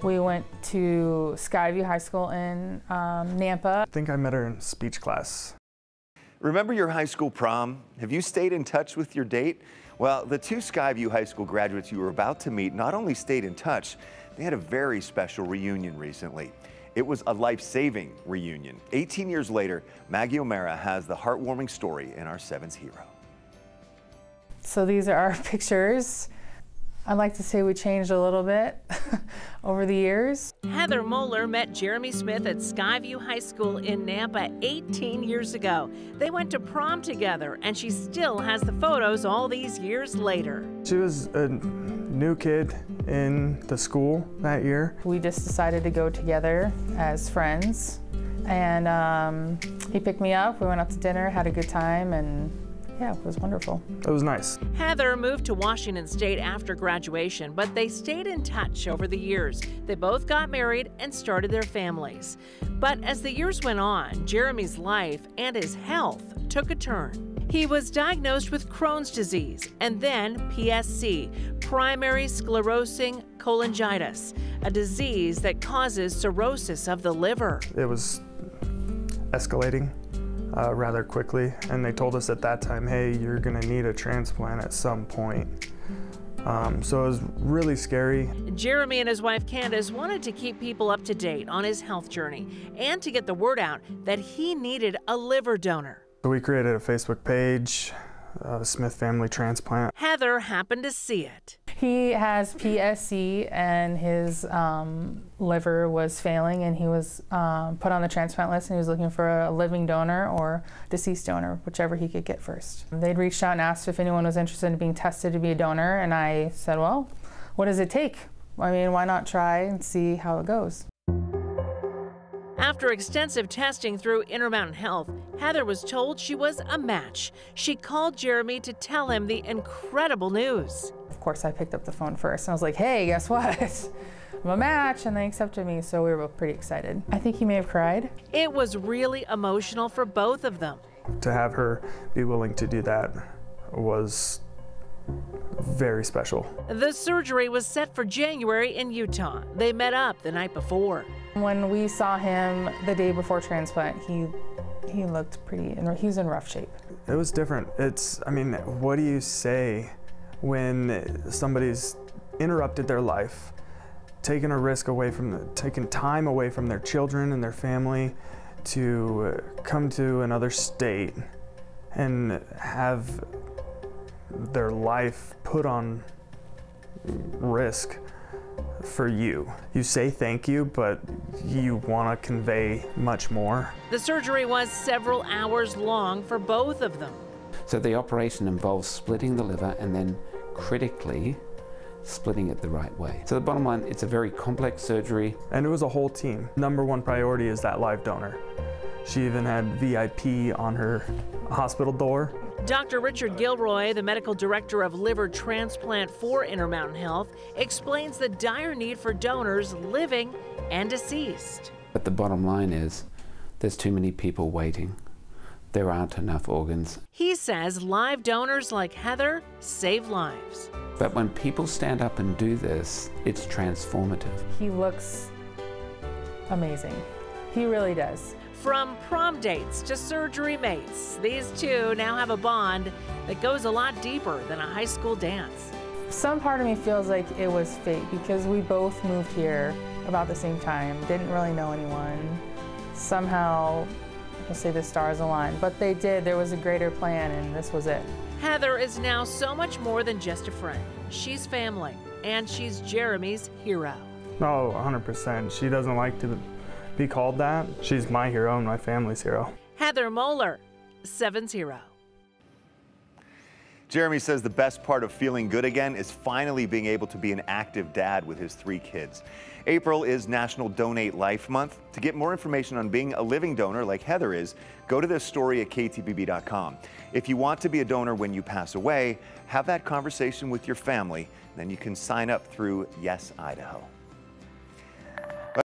We went to Skyview High School in Nampa. I think I met her in speech class. Remember your high school prom? Have you stayed in touch with your date? Well, the two Skyview High School graduates you were about to meet not only stayed in touch, they had a very special reunion recently. It was a life-saving reunion. 18 years later, Maggie O'Mara has the heartwarming story in our Sevens Hero. So these are our pictures. I'd like to say we changed a little bit over the years. Heather Moeller met Jeremy Smith at Skyview High School in Nampa 18 years ago. They went to prom together, and she still has the photos all these years later. She was a new kid in the school that year. We just decided to go together as friends, and he picked me up. We went out to dinner, had a good time, and yeah, it was wonderful. It was nice. Heather moved to Washington State after graduation, but they stayed in touch over the years. They both got married and started their families. But as the years went on, Jeremy's life and his health took a turn. He was diagnosed with Crohn's disease and then PSC, primary sclerosing cholangitis, a disease that causes cirrhosis of the liver. It was escalating rather quickly, and they told us at that time, hey, you're gonna need a transplant at some point. So it was really scary. Jeremy and his wife Candace wanted to keep people up to date on his health journey and to get the word out that he needed a liver donor. So we created a Facebook page, the Smith Family Transplant. Heather happened to see it. He has PSC, and his liver was failing, and he was put on the transplant list, and he was looking for a living donor or deceased donor, whichever he could get first. They'd reached out and asked if anyone was interested in being tested to be a donor, and I said, well, what does it take? I mean, why not try and see how it goes? After extensive testing through Intermountain Health, Heather was told she was a match. She called Jeremy to tell him the incredible news. Of course, I picked up the phone first, and I was like, hey, guess what? I'm a match, and they accepted me, so we were both pretty excited. I think he may have cried. It was really emotional for both of them. To have her be willing to do that was very special. The surgery was set for January in Utah. They met up the night before. When we saw him the day before transplant, he looked pretty, he's in rough shape. It was different. I mean, what do you say when somebody's interrupted their life, taken a risk away from, taken time away from their children and their family to come to another state and have their life put on risk for you? You say thank you, but you want to convey much more. The surgery was several hours long for both of them. So the operation involves splitting the liver and then critically splitting it the right way. So the bottom line, it's a very complex surgery. And it was a whole team. Number one priority is that live donor. She even had VIP on her hospital door. Dr. Richard Gilroy, the medical director of liver transplant for Intermountain Health, explains the dire need for donors living and deceased. But the bottom line is, there's too many people waiting. There aren't enough organs. He says live donors like Heather save lives. But when people stand up and do this, it's transformative. He looks amazing. He really does. From prom dates to surgery mates, these two now have a bond that goes a lot deeper than a high school dance. Some part of me feels like it was fate because we both moved here about the same time, didn't really know anyone. Somehow, I'll say the stars aligned, but they did. There was a greater plan, and this was it. Heather is now so much more than just a friend. She's family, and she's Jeremy's hero. Oh, 100%. She doesn't like to be called that. She's my hero and my family's hero. Heather Moeller, Sevens Hero. Jeremy says the best part of feeling good again is finally being able to be an active dad with his 3 kids. April is National Donate Life Month. To get more information on being a living donor like Heather is, go to this story at ktbb.com. If you want to be a donor when you pass away, have that conversation with your family, then you can sign up through Yes Idaho.